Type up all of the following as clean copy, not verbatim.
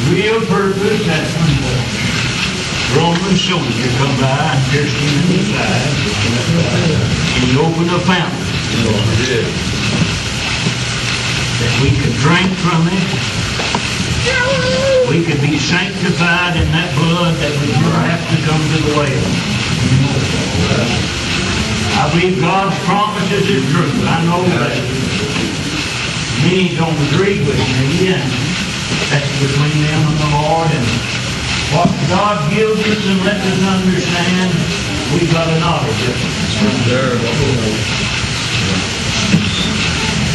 Real purpose that when the Roman soldier come by and pierced him in the side, and he opened a fountain that we could drink from it. We could be sanctified in that blood that would never have to come to the well. I believe God's promises is true. I know that many don't agree with me, and that's between them and the Lord. And what God gives us and lets us understand, we've got a knowledge of it.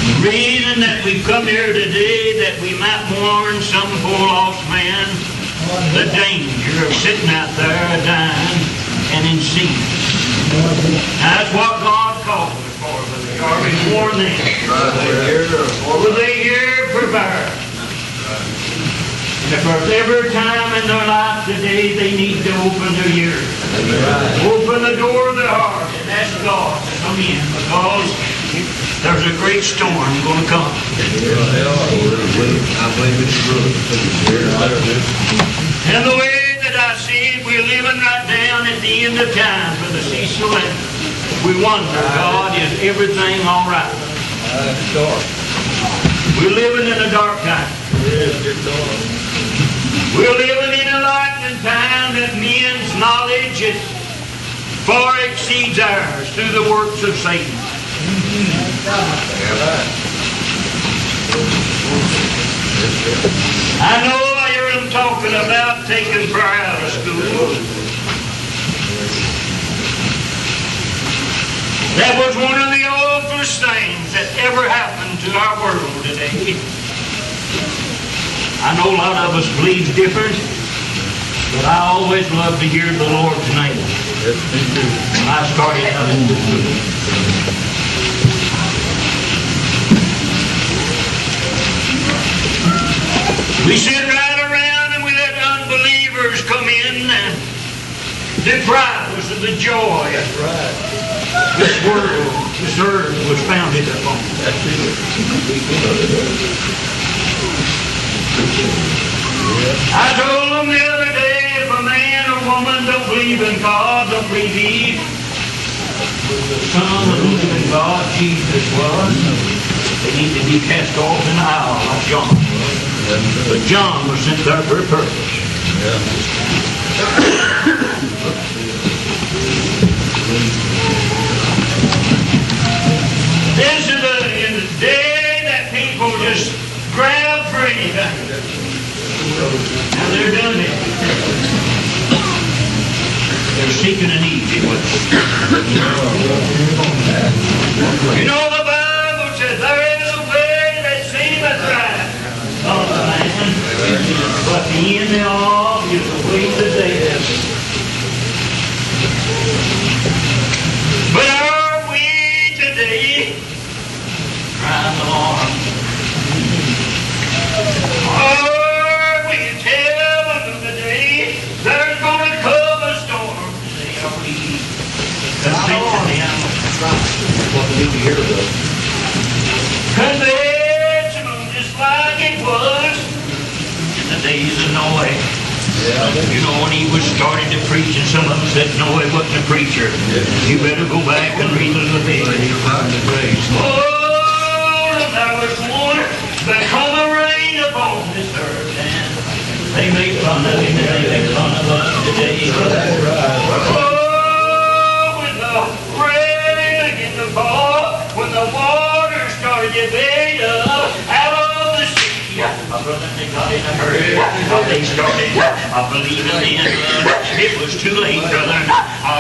The reason that we've come here today, that we might warn some poor lost man the danger of sitting out there dying and in sin. That's what God called us for, Brother Jarvis. Warn them. Will they hear prepared? And if there's ever time in their life today, they need to open their ears. Open the door of their heart and ask God to come in, because there's a great storm going to come. And the way that I see it, we're living right down at the end of time for the Cecil, and we wonder, God, is everything all right? We're living in a dark time. We're living in a lightning time that men's knowledge far exceeds ours through the works of Satan. I know I hear them talking about taking prayer out of school. That was one of the awfulest things that ever happened to our world today. I know a lot of us believe different, but I always love to hear the Lord's name. When I started out in the school. We sit right around and we let unbelievers come in and deprive us of the joy this world, this earth was founded upon. I told them the other day, if a man or woman don't believe in God, don't believe Eve, the Son of the living God, Jesus was, they need to be cast off in the aisle like John was. But John was sent there for a purpose. This is a day that people just grab for anything. Now they're done it. They're seeking an easy way. You know, the Bible says there is a way that seemeth right unto man, but the end thereof is the way to death. But are we today crying alarm? Are we telling them today there's going to come a storm? Today are we convincing them? That's right. That's what we need to hear about. Convincing them just like it was in the days of Noah. You know, when he was starting to preach, and some of them said Noah wasn't a preacher. You better go back and read a Leviticus. Oh, there was one that come a rain upon this earth, and they make fun of him, and they make fun of us today. Oh, when the rain began to fall, when the water started to beat up out of the sea, my brother, they got in a hurry. They started believing in it was too late, brother.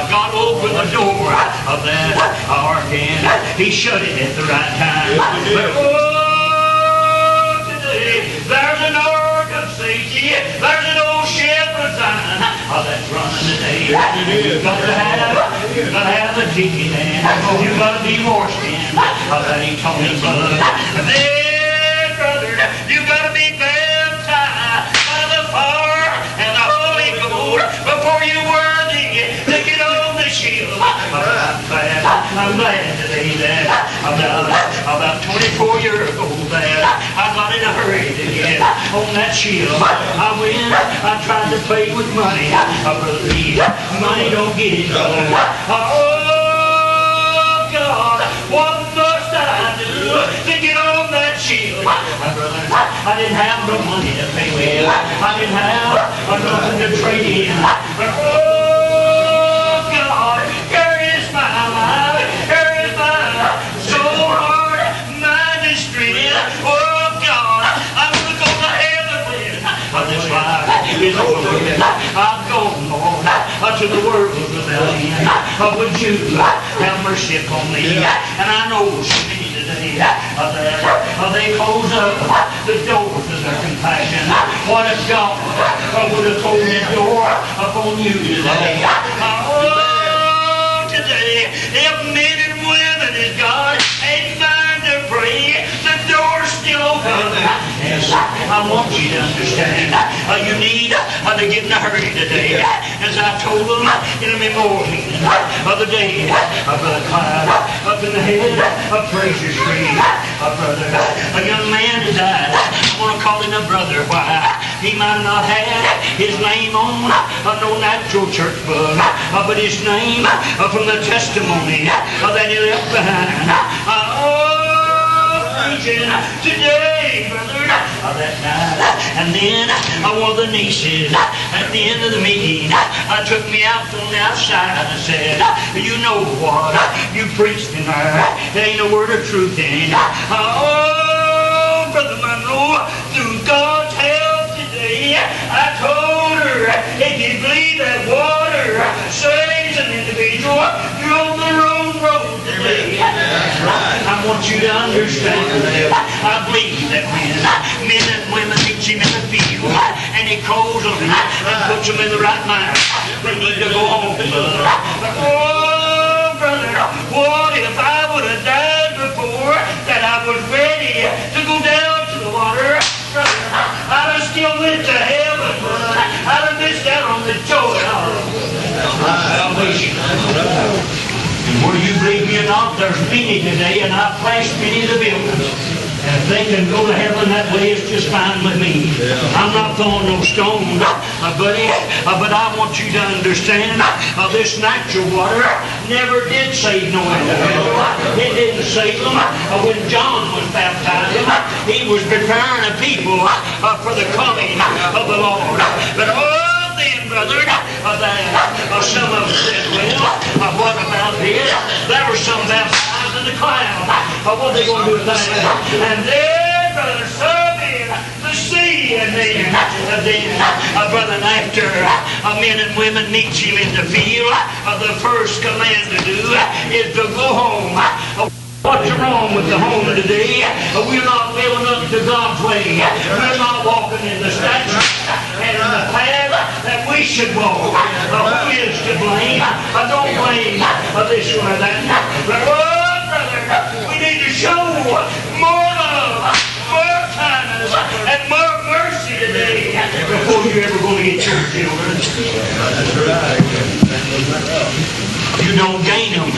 God opened the door of that ark, and He shut it at the right time. But oh, today there's an ark of safety. There's an old ship of Zion that's running today. You've got to have a ticket, and you've got to be washed in that atoning blood. Then, brother, you've got to be baptized by the fire and the Holy Ghost before you're worthy to get on the ship. I'm glad today that about 24 years ago that I got got in a hurry to get on that ship. I went, I tried to pay with money. Brother Lee, money don't get it, brother. Oh, God, what must I do to get on that ship? Brother, I didn't have no money to pay with. I didn't have nothing to trade in. But, oh, God, here is my life. Here is my soul, heart, mind, and strength. Oh, God, I'm going to go to heaven with this life is over with. I'm going, Lord, to the world without end. Would you have mercy upon me? And I know so many today they close up the doors of their compassion. What if God would have closed his door upon you today? Oh, today, if men and women as God ain't mind to pray, the door's still open. Yes, I want you to understand. You need to get in a hurry today. As I told them in a memorial meeting the day, Brother Clyde, up in the head of Fraser Street, brother, a young man died. I want to call him a brother. Why? He might not have his name on no natural church book, but his name from the testimony that he left behind. Today, brother, that night. And then one of the nieces at the end of the meeting took me out on the outside and said, you know what? You preached in there. There ain't a word of truth in it. Oh, Brother Monroe, through God's help today, I told her, if you believe that water saves an individual, you're on the wrong road today. I want you to understand that I believe that when men and women meet him in the field and he calls them and puts them in the right mind, they need to go home. Oh, brother, what if I would have died before that I was ready to go down to the water? Brother, I'd have still went to heaven, brother. I'd have missed out on the joy of salvation. And whether you believe me or not, there's many today, and I've flashed many of the buildings. And if they can go to heaven that way, it's just fine with me. I'm not throwing no stone, buddy, but I want you to understand this natural water never did save no individual. It didn't save them. When John was baptized, he was preparing a people for the coming of the Lord. But then, brother, some of them said, well, what about this? There were some baptized in the cloud. What are they going to do with that? And then, brother, some in the sea. And then brother, after men and women meet him in the field, the first command to do is to go home. What's wrong with the home today? We're not living up to God's way. We're not walking in the statutes and in the path that we should walk. Who is to blame? Don't blame this one or that. But, brother, we need to show more love, more kindness, and more mercy today before you're ever going to get your children. You don't gain them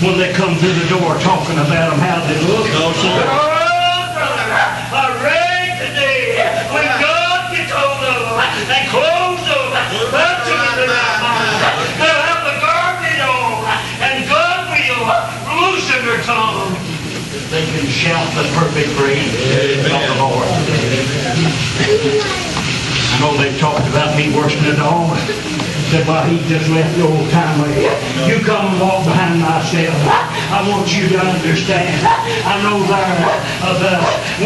when they come through the door talking about them, how they look. No, sir. Brother, I read today when God gets hold of them and clothes them, puts them in the right mind, they'll have the garment on, and God will loosen their tongue. They can shout the perfect praise of the Lord. I know they've talked about me worse than a dog. Said, well, he just left the old time way. You come and walk behind myself. I want you to understand. I know there,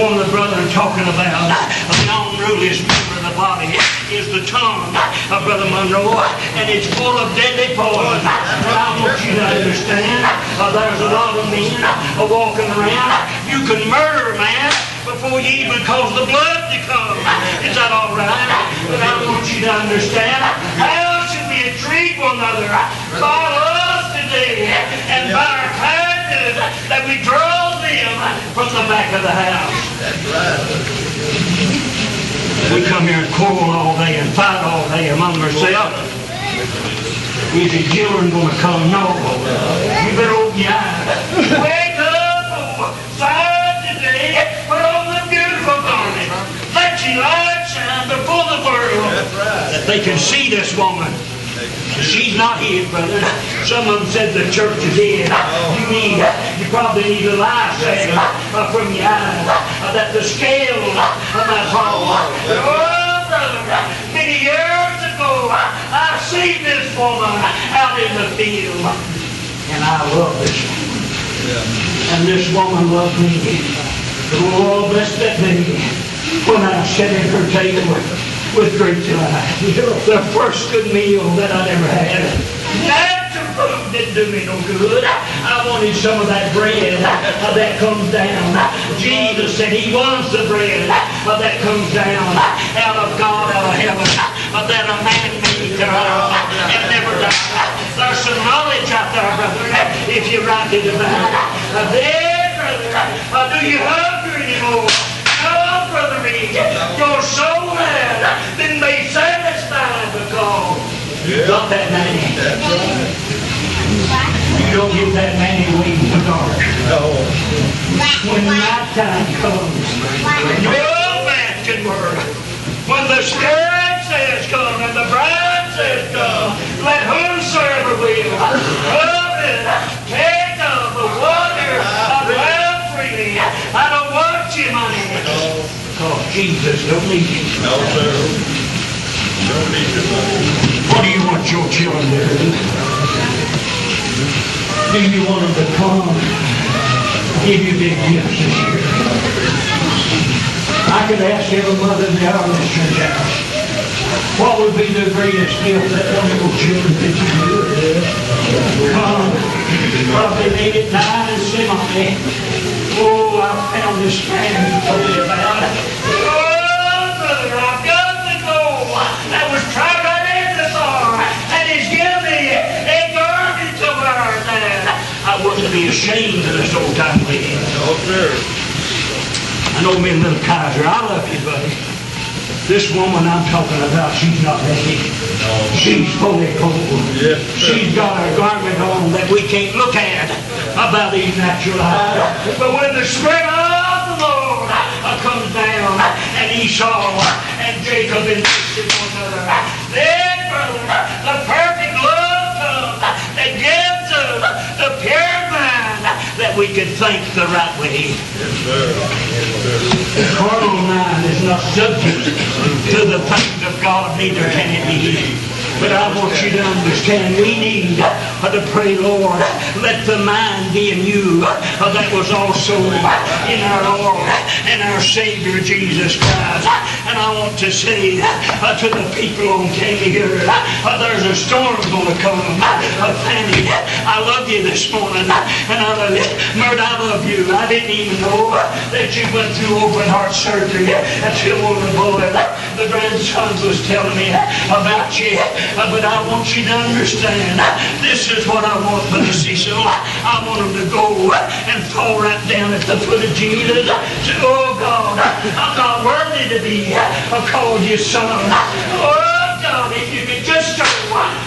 one of the brothers talking about the unruliest member of the body is the tongue of Brother Monroe, and it's full of deadly poison. And I want you to understand, there's a lot of men walking around. You can murder a man before you even cause the blood to come. Is that all right? But I want you to understand, how should we treat one another? By love today, and by our kindness that we draw them from the back of the house. That's right. We come here and quarrel all day and fight all day among ourselves. Is your children going to come? No. You better open your eyes. Wake up, sign today, put on the beautiful garment. mercy light shine before the world. That's right. That they can see this woman. She's not hid, brother. Some of them said the church is hid. You probably need a lifesaver from your eyes. That the scales of my fall. Oh, brother, many years ago, I seen this woman out in the field. And I love this woman. And this woman loved me. Oh, bless that day when I sat at her table with great delight. The first good meal that I'd ever had. Natural food didn't do me no good. I wanted some of that bread that comes down. Jesus said He wants the bread that comes down out of God, out of heaven, that a man may eat thereof and never die. There's some knowledge out there, brother, if you write it about. There, brother, do you hunger anymore? No, Brother Reed, your soul has been made satisfied because you got that nanny. That's right. You don't get that nanny waiting for dark. No. When night time comes, no man can work. When the Spirit says come and the bride says come, let whomsoever will come and take of the water of life freely. I don't want you money. Because Jesus don't need you. No, sir. Don't need your money. What do you want your children to do? Do you want them to come? Give you big gifts this year. I could ask every mother in the Arliss church house, what would be the greatest gift that one of your children could you do? Come. Probably made it night and semi. Oh, I found this man who told me about it. Oh, brother, I've got to go. That was tried right in the bar. And he's given me a garment to wear now. I wouldn't be ashamed of this old time lady. No, sir. I know me and little Kaiser, I love you, buddy. This woman I'm talking about, she's not naked. No. She's fully cold. Yes, sir. She's got a garment on that we can't look at about these natural eyes. But when the Spirit of the Lord comes down and Esau and Jacob invested one another, then, brother, the perfect love comes that gives us the pure mind that we can think the right way. Yes, sir. Yes, sir. The carnal mind is not subject to the things of God, neither can it be. But I want you to understand, we need to pray, Lord, let the mind be in you that was also in our Lord and our Savior, Jesus Christ. And I want to say to the people on Candy here, there's a storm going to come. Fanny, I love you this morning, and I love you. Mert, I love you. I didn't even know that you went through open heart surgery until one of the boys, the grandson, was telling me about you. But I want you to understand, this is what I want for the Cecil. I want him to go and fall right down at the foot of Jesus. Say, oh God, I'm not worthy to be called your son. Oh God, if you could just show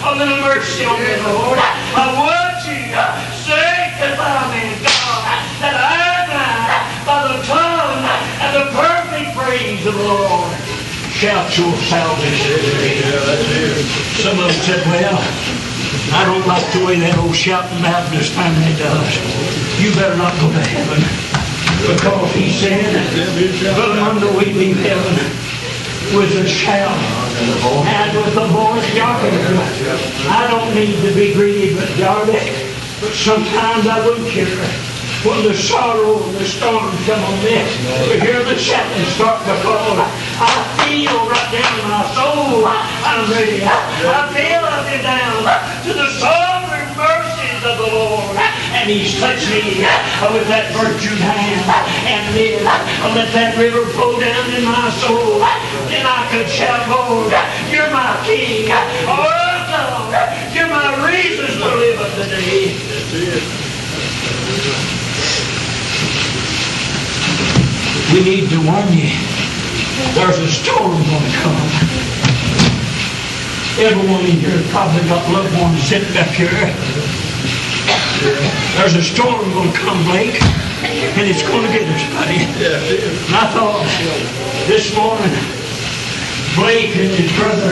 a little mercy on me, Lord. I want you to sanctify me, God, that I might, by the tongue and the perfect praise of the Lord, shout your salvation. Yeah, that's it. Some of them said, well, I don't like the way that old shouting Baptist family does. You better not go to heaven. Because he said, but under we leave heaven with a shout and with the voice yawning. I don't need to be greedy, but darling, but sometimes I wouldn't care. When the sorrow and the storms come on me, to hear the shouting start to fall, I feel right down in my soul, I'm ready. I feel up and down to the sovereign mercies of the Lord. And He's touched me with that virtue hand. And then let that river flow down in my soul. Then I could shout, Lord, you're my King. Oh, God, you're my reasons for living today. That's it. We need to warn you. There's a storm going to come. Everyone in here probably got loved ones sitting up here. There's a storm going to come, Blake. and it's going to get us, buddy. Yeah, it is. And I thought this morning, Blake and his brother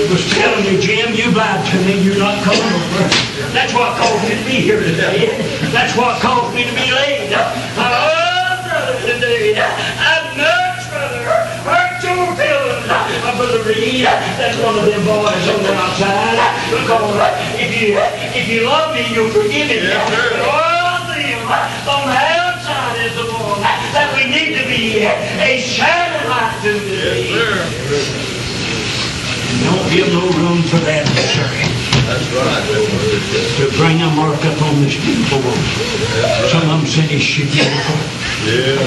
was telling me, Jim, you lied to me, you're not coming over. That's what caused me to be here today. That's what caused me to be late. Oh, brother, today, I'd much rather hurt your feelings. Brother Reed, that's one of them boys on the outside. Because if you love me, you'll forgive me. Yes, sir. But all of them on the outside is the one that we need to be a shining light to today. Yes, sir. Don't give no room for that, sir. That's right. That's what it is. To bring a mark up on this beautiful woman. Some of them say she's beautiful. Yeah.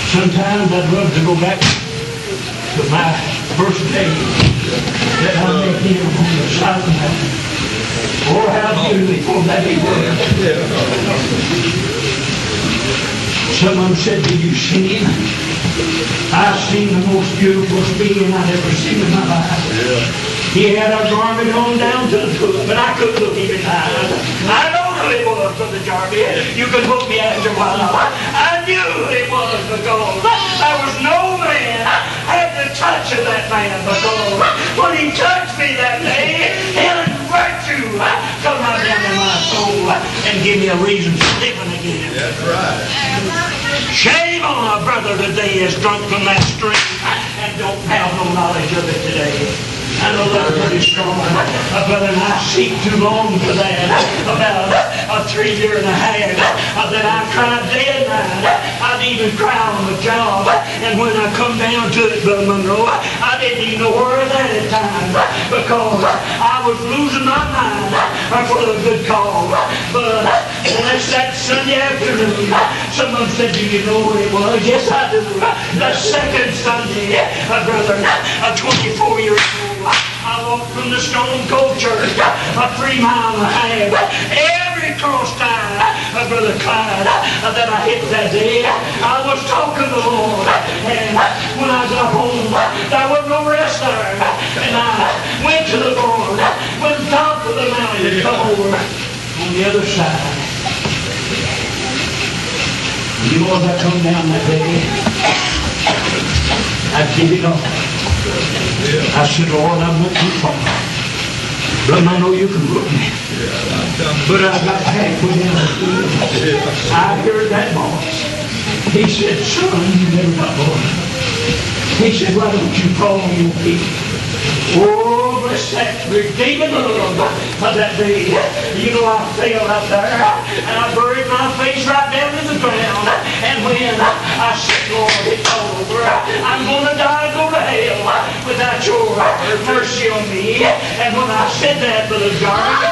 Sometimes I'd love to go back to my first day that I met him on the side of the mountain. Oh, how beautiful that he was. Some of them said, did you see him? I've seen the most beautiful being I've ever seen in my life. Yeah. He had a garment on down to the foot, but I couldn't look him in the eyes. I know who it was, Brother Jarvie. You can hook me after a while. I knew who it was because there was no man had the touch of that man because when he touched me that day, healing virtue come right down in my soul and give me a reason for living again. That's right. Shame on a brother today is drunk from that stream and don't have no knowledge of it today. I know that's pretty strong, brother, and I seek too long for that. About 3 years and a half that I cried day and night. I'd even cry on the job, and when I come down to it, Brother Monroe, I didn't even know where that at times because I was losing my mind for the good cause. But that's that Sunday afternoon. Someone said, do you know what it was? Yes, I do. The second Sunday, brother, 24 years old. I walked from the Stone Cold Church, a 3 mile and a half. Every cross time, Brother Clyde, that I hit that day, I was talking to the Lord. And when I got home, there was no rest there. And I went to the Lord, went to the top of the mountain and come over on the other side. You know as I come down that day, I'd give it all. I said, Lord, I went too far. Brother, I know you can look me. But I got halfway down the field. I heard that voice. He said, son, you never got born. He said, why don't you fall on your feet? Oh, bless that redeeming love of that day. You know, I fell out there, and I buried my face right down in the ground. And when I said, Lord, it's all over, I'm going to die and go to hell without your mercy on me. And when I said that, Brother Jarvie,